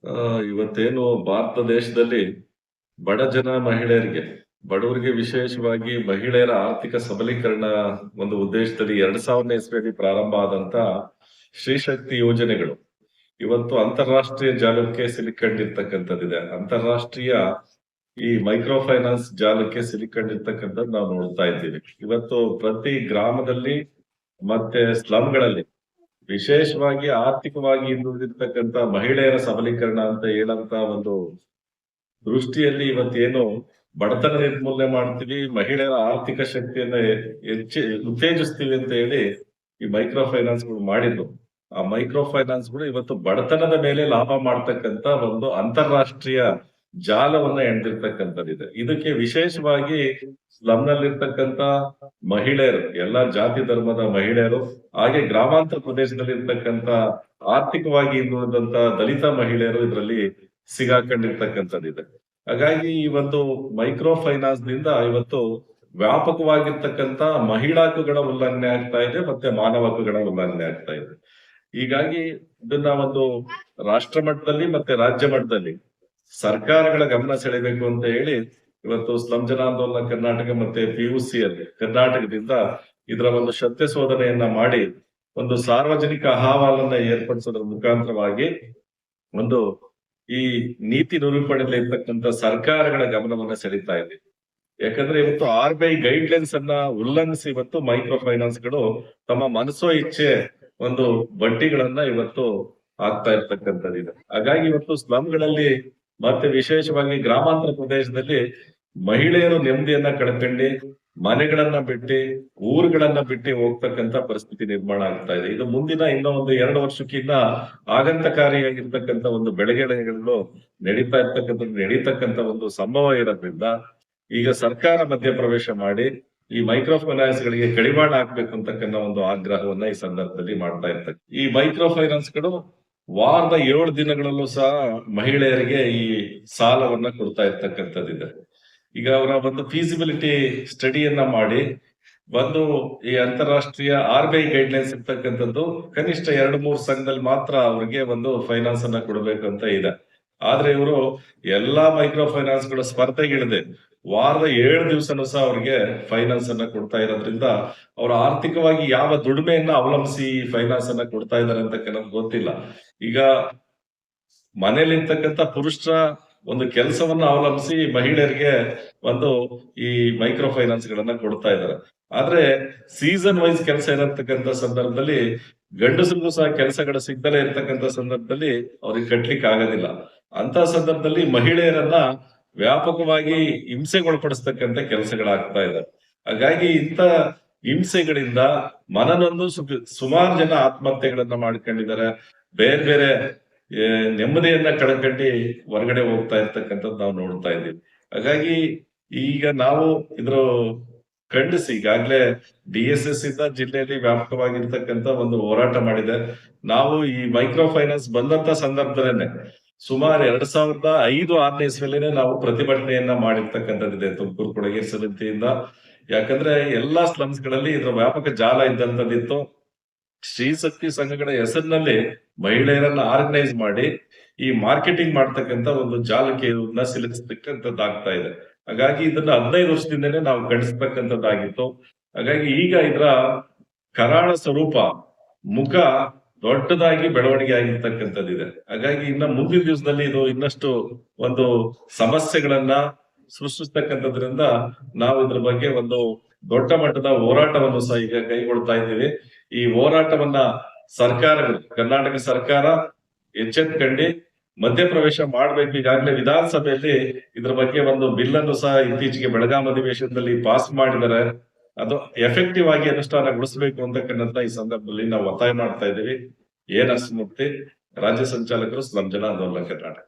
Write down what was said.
ಆ, ಇವತ್ತೇನು ಭಾರತ ದೇಶದಲ್ಲಿ ಬಡ ಜನ ಮಹಿಳೆಯರಿಗೆ ಬಡವರಿಗೆ ವಿಶೇಷವಾಗಿ ಮಹಿಳೆಯರ ಆರ್ಥಿಕ ಸಬಲೀಕರಣ ಒಂದು ಉದ್ದೇಶದಲ್ಲಿ 2000ನೇ ಇಸ್ವಿಯಲ್ಲಿ ಪ್ರಾರಂಭ ಆದಂತ ಶ್ರೀ ಶಕ್ತಿ ಯೋಜನೆಗಳು ಇವತ್ತು ಅಂತಾರಾಷ್ಟ್ರೀಯ ಜಾಲಕ್ಕೆ ಸಿಲುಕೊಂಡಿರ್ತಕ್ಕಂಥದ್ದಿದೆ. ಅಂತಾರಾಷ್ಟ್ರೀಯ ಈ ಮೈಕ್ರೋ ಫೈನಾನ್ಸ್ ಜಾಲಕ್ಕೆ ಸಿಲುಕೊಂಡಿರ್ತಕ್ಕಂಥದ್ದು ನಾವು ನೋಡ್ತಾ ಇದ್ದೀವಿ. ಇವತ್ತು ಪ್ರತಿ ಗ್ರಾಮದಲ್ಲಿ ಮತ್ತೆ ಸ್ಲಂಗಳಲ್ಲಿ ವಿಶೇಷವಾಗಿ ಆರ್ಥಿಕವಾಗಿ ಹಿಂದುಳಿದಿರ್ತಕ್ಕಂಥ ಮಹಿಳೆಯರ ಸಬಲೀಕರಣ ಅಂತ ಹೇಳಂತ ಒಂದು ದೃಷ್ಟಿಯಲ್ಲಿ ಇವತ್ತೇನು ಬಡತನ ನಿರ್ಮೂಲನೆ ಮಾಡ್ತೀವಿ, ಮಹಿಳೆಯರ ಆರ್ಥಿಕ ಶಕ್ತಿಯನ್ನ ಉತ್ತೇಜಿಸ್ತೀವಿ ಅಂತ ಹೇಳಿ ಈ ಮೈಕ್ರೋ ಫೈನಾನ್ಸ್ ಗಳು ಮಾಡಿದ್ರು. ಆ ಮೈಕ್ರೋ ಫೈನಾನ್ಸ್ ಗಳು ಇವತ್ತು ಬಡತನದ ಮೇಲೆ ಲಾಭ ಮಾಡ್ತಕ್ಕಂತ ಒಂದು ಅಂತಾರಾಷ್ಟ್ರೀಯ ಜಾಲವನ್ನ ಎಣ್ದಿರ್ತಕ್ಕಂಥದ್ದಿದೆ. ಇದಕ್ಕೆ ವಿಶೇಷವಾಗಿ ಸ್ಲಂನಲ್ಲಿರ್ತಕ್ಕಂಥ ಮಹಿಳೆಯರು, ಎಲ್ಲಾ ಜಾತಿ ಧರ್ಮದ ಮಹಿಳೆಯರು, ಹಾಗೆ ಗ್ರಾಮಾಂತರ ಪ್ರದೇಶದಲ್ಲಿ ಇರ್ತಕ್ಕಂಥ ಆರ್ಥಿಕವಾಗಿ ಹಿಂದುಳಿದಂತ ದಲಿತ ಮಹಿಳೆಯರು ಇದರಲ್ಲಿ ಸಿಗಾಕೊಂಡಿರ್ತಕ್ಕಂಥದ್ದಿದೆ. ಹಾಗಾಗಿ ಈ ಒಂದು ಮೈಕ್ರೋ ಫೈನಾನ್ಸ್ ನಿಂದ ಇವತ್ತು ವ್ಯಾಪಕವಾಗಿರ್ತಕ್ಕಂಥ ಮಹಿಳಾ ಹಕ್ಕುಗಳ ಉಲ್ಲಂಘನೆ ಆಗ್ತಾ ಇದೆ, ಮತ್ತೆ ಮಾನವ ಹಕ್ಕುಗಳ ಉಲ್ಲಂಘನೆ ಆಗ್ತಾ ಇದೆ. ಹೀಗಾಗಿ ಇದನ್ನ ಒಂದು ರಾಷ್ಟ್ರ ಮಟ್ಟದಲ್ಲಿ ಮತ್ತೆ ರಾಜ್ಯ ಮಟ್ಟದಲ್ಲಿ ಸರ್ಕಾರಗಳ ಗಮನ ಸೆಳೆಬೇಕು ಅಂತ ಹೇಳಿ ಇವತ್ತು ಸ್ಲಂ ಜನಾಂದೋಲನ ಕರ್ನಾಟಕ ಮತ್ತೆ PUC ಅಲ್ಲಿ ಕರ್ನಾಟಕದಿಂದ ಇದರ ಒಂದು ಸತ್ಯ ಶೋಧನೆಯನ್ನ ಮಾಡಿ ಒಂದು ಸಾರ್ವಜನಿಕ ಅಹವಾಲನ್ನ ಏರ್ಪಡಿಸೋದ್ರ ಮುಖಾಂತರವಾಗಿ ಒಂದು ಈ ನೀತಿ ನಿರೂಪಣೆಯಲ್ಲಿ ಇರ್ತಕ್ಕಂಥ ಸರ್ಕಾರಗಳ ಗಮನವನ್ನ ಸೆಳೀತಾ ಇದೆ. ಯಾಕಂದ್ರೆ ಇವತ್ತು RBI ಗೈಡ್ಲೈನ್ಸ್ ಅನ್ನ ಉಲ್ಲಂಘಿಸಿ ಇವತ್ತು ಮೈಕ್ರೋ ಫೈನಾನ್ಸ್ ಗಳು ತಮ್ಮ ಮನಸೋ ಇಚ್ಛೆ ಒಂದು ಬಡ್ಡಿಗಳನ್ನ ಇವತ್ತು ಆಗ್ತಾ ಇರ್ತಕ್ಕಂಥದ್ದಿದೆ. ಹಾಗಾಗಿ ಇವತ್ತು ಸ್ಲಂಗಳಲ್ಲಿ ಮತ್ತೆ ವಿಶೇಷವಾಗಿ ಗ್ರಾಮಾಂತರ ಪ್ರದೇಶದಲ್ಲಿ ಮಹಿಳೆಯರು ನೆಮ್ಮದಿಯನ್ನ ಕಳ್ಕೊಂಡು ಮನೆಗಳನ್ನ ಬಿಟ್ಟು ಊರುಗಳನ್ನ ಬಿಟ್ಟು ಹೋಗ್ತಕ್ಕಂತ ಪರಿಸ್ಥಿತಿ ನಿರ್ಮಾಣ ಆಗ್ತಾ ಇದೆ. ಇದು ಮುಂದಿನ ಇನ್ನೂ ಒಂದು 2 ವರ್ಷಕ್ಕಿಂತ ಆಗಂತಕಾರಿಯಾಗಿರ್ತಕ್ಕಂಥ ಒಂದು ಬೆಳವಣಿಗೆಗಳು ನಡೀತಕ್ಕಂಥ ಒಂದು ಸಂಭವ ಇರೋದ್ರಿಂದ ಈಗ ಸರ್ಕಾರ ಮಧ್ಯಪ್ರವೇಶ ಮಾಡಿ ಈ ಮೈಕ್ರೋ ಫೈನಾನ್ಸ್ ಗಳಿಗೆ ಕಡಿವಾಣ ಹಾಕ್ಬೇಕು ಅಂತಕ್ಕಂಥ ಒಂದು ಆಗ್ರಹವನ್ನ ಈ ಸಂದರ್ಭದಲ್ಲಿ ಮಾಡ್ತಾ ಇರ್ತಕ್ಕ. ಈ ಮೈಕ್ರೋ ಫೈನಾನ್ಸ್ ಗಳು ವಾರದ 7 ದಿನಗಳಲ್ಲೂ ಸಹ ಮಹಿಳೆಯರಿಗೆ ಈ ಸಾಲವನ್ನ ಕೊಡ್ತಾ ಇರ್ತಕ್ಕಂಥದ್ದಿದೆ. ಈಗ ಅವರ ಒಂದು ಫೀಸಿಬಿಲಿಟಿ ಸ್ಟಡಿಯನ್ನ ಮಾಡಿ ಒಂದು ಈ ಅಂತಾರಾಷ್ಟ್ರೀಯ RBI ಗೈಡ್ಲೈನ್ಸ್ ಇರ್ತಕ್ಕಂಥದ್ದು ಕನಿಷ್ಠ 2-3 ಸಂಘದಲ್ಲಿ ಮಾತ್ರ ಅವ್ರಿಗೆ ಒಂದು ಫೈನಾನ್ಸ್ ಅನ್ನ ಕೊಡಬೇಕು ಅಂತ ಇದೆ. ಆದ್ರೆ ಇವರು ಎಲ್ಲಾ ಮೈಕ್ರೋ ಫೈನಾನ್ಸ್ ಗಳ ಸ್ಪರ್ಧೆಗಿಳಿದೆ ವಾರದ 7 ದಿವಸನೂ ಸಹ ಅವ್ರಿಗೆ ಫೈನಾನ್ಸ್ ಅನ್ನ ಕೊಡ್ತಾ ಇರೋದ್ರಿಂದ ಅವ್ರ ಆರ್ಥಿಕವಾಗಿ ಯಾವ ದುಡಿಮೆಯನ್ನ ಅವಲಂಬಿಸಿ ಫೈನಾನ್ಸ್ ಅನ್ನ ಕೊಡ್ತಾ ಇದ್ದಾರೆ ಅಂತ ನಮ್ಗೆ ಗೊತ್ತಿಲ್ಲ. ಈಗ ಮನೇಲಿರ್ತಕ್ಕಂಥ ಪುರುಷರ ಒಂದು ಕೆಲಸವನ್ನ ಅವಲಂಬಿಸಿ ಮಹಿಳೆಯರಿಗೆ ಒಂದು ಈ ಮೈಕ್ರೋ ಫೈನಾನ್ಸ್ ಗಳನ್ನ ಕೊಡ್ತಾ ಇದ್ದಾರೆ. ಆದ್ರೆ ಸೀಸನ್ ವೈಸ್ ಕೆಲಸ ಇರತಕ್ಕಂತ ಸಂದರ್ಭದಲ್ಲಿ ಗಂಡಸರಿಗೂ ಸಹ ಕೆಲಸಗಳು ಸಿಗ್ದಲೇ ಇರ್ತಕ್ಕಂಥ ಸಂದರ್ಭದಲ್ಲಿ ಅವ್ರಿಗೆ ಕಟ್ಲಿಕ್ಕೆ ಆಗೋದಿಲ್ಲ. ಅಂತ ಸಂದರ್ಭದಲ್ಲಿ ಮಹಿಳೆಯರನ್ನ ವ್ಯಾಪಕವಾಗಿ ಹಿಂಸೆಗೊಳಪಡಿಸ್ತಕ್ಕಂಥ ಕೆಲಸಗಳಾಗ್ತಾ ಇದೆ. ಹಾಗಾಗಿ ಇಂಥ ಹಿಂಸೆಗಳಿಂದ ಮನನೊಂದು ಸುಮಾರು ಜನ ಆತ್ಮಹತ್ಯೆಗಳನ್ನ ಮಾಡ್ಕೊಂಡಿದ್ದಾರೆ. ಬೇರೆ ಬೇರೆ ನೆಮ್ಮದಿಯನ್ನ ಕಳ್ಕೊಂಡು ಹೊರಗಡೆ ಹೋಗ್ತಾ ಇರ್ತಕ್ಕಂಥದ್ದು ನಾವು ನೋಡ್ತಾ ಇದ್ದೀವಿ. ಹಾಗಾಗಿ ಈಗ ನಾವು ಇದ್ರ ಖಂಡಿಸಿ ಈಗಾಗ್ಲೇ DSS ಇಂದ ಜಿಲ್ಲೆಯಲ್ಲಿ ವ್ಯಾಪಕವಾಗಿರ್ತಕ್ಕಂಥ ಒಂದು ಹೋರಾಟ ಮಾಡಿದೆ. ನಾವು ಈ ಮೈಕ್ರೋ ಫೈನಾನ್ಸ್ ಬಂದಂತ ಸಂದರ್ಭದಲ್ಲೇ ಸುಮಾರು 2005-6ನೇ ಇಸ್ವಿಯಲ್ಲೇ ನಾವು ಪ್ರತಿಭಟನೆಯನ್ನ ಮಾಡಿರ್ತಕ್ಕಂಥದ್ದಿದೆ ತುಮಕೂರು ಕೊಡಗೇರಿ ಸಮಿತಿಯಿಂದ. ಯಾಕಂದ್ರೆ ಎಲ್ಲಾ ಸ್ಲಮ್ಸ್ ಗಳಲ್ಲಿ ಇದ್ರ ವ್ಯಾಪಕ ಜಾಲ ಇದ್ದಂಥದ್ದಿತ್ತು. ಶ್ರೀಶಕ್ತಿ ಸಂಘಗಳ ಹೆಸರಿನಲ್ಲಿ ಮಹಿಳೆಯರನ್ನ ಆರ್ಗನೈಸ್ ಮಾಡಿ ಈ ಮಾರ್ಕೆಟಿಂಗ್ ಮಾಡ್ತಕ್ಕಂಥ ಒಂದು ಜಾಲಕ್ಕೆ ಇದನ್ನ ಸಿಲುಕಿಸ್ತಕ್ಕಂಥದ್ದಾಗ್ತಾ ಇದೆ. ಹಾಗಾಗಿ ಇದನ್ನ 15 ವರ್ಷದಿಂದನೇ ನಾವು ಖಂಡಿಸ್ತಕ್ಕಂಥದ್ದಾಗಿತ್ತು. ಹಾಗಾಗಿ ಈಗ ಇದರ ಕರಾಳ ಸ್ವರೂಪ ಮುಖ ದೊಡ್ಡದಾಗಿ ಬೆಳವಣಿಗೆ ಆಗಿರ್ತಕ್ಕಂಥದ್ದಿದೆ. ಹಾಗಾಗಿ ಇನ್ನ ಮುಂದಿನ ದಿವಸದಲ್ಲಿ ಇದು ಇನ್ನಷ್ಟು ಒಂದು ಸಮಸ್ಯೆಗಳನ್ನ ಸೃಷ್ಟಿಸ್ತಕ್ಕಂಥದ್ರಿಂದ ನಾವು ಇದ್ರ ಬಗ್ಗೆ ಒಂದು ದೊಡ್ಡ ಮಟ್ಟದ ಹೋರಾಟವನ್ನು ಸಹ ಈಗ ಕೈಗೊಳ್ತಾ ಇದ್ದೀವಿ. ಈ ಹೋರಾಟವನ್ನ ಸರ್ಕಾರಗಳು, ಕರ್ನಾಟಕ ಸರ್ಕಾರ ಎಚ್ಚೆತ್ಕೊಂಡು ಮಧ್ಯಪ್ರವೇಶ ಮಾಡ್ಬೇಕು. ಈಗಾಗಲೇ ವಿಧಾನಸಭೆಯಲ್ಲಿ ಇದ್ರ ಬಗ್ಗೆ ಒಂದು ಬಿಲ್ ಅನ್ನು ಸಹ ಇತ್ತೀಚೆಗೆ ಬೆಳಗಾಂ ಅಧಿವೇಶನದಲ್ಲಿ ಪಾಸ್ ಮಾಡಿದ್ದಾರೆ. ಅದು ಎಫೆಕ್ಟಿವ್ ಆಗಿ ಅನುಷ್ಠಾನಗೊಳಿಸಬೇಕು ಅಂತಕ್ಕಂಥ ಈ ಸಂದರ್ಭದಲ್ಲಿ ನಾವು ಒತ್ತಾಯ ಮಾಡ್ತಾ ಇದ್ದೀವಿ. ಎನ್ ನರಸಿಂಹಮೂರ್ತಿ, ರಾಜ್ಯ ಸಂಚಾಲಕರು, ಸ್ಲಂ ಜನ ಆಂದೋಲನ ಕರ್ನಾಟಕ.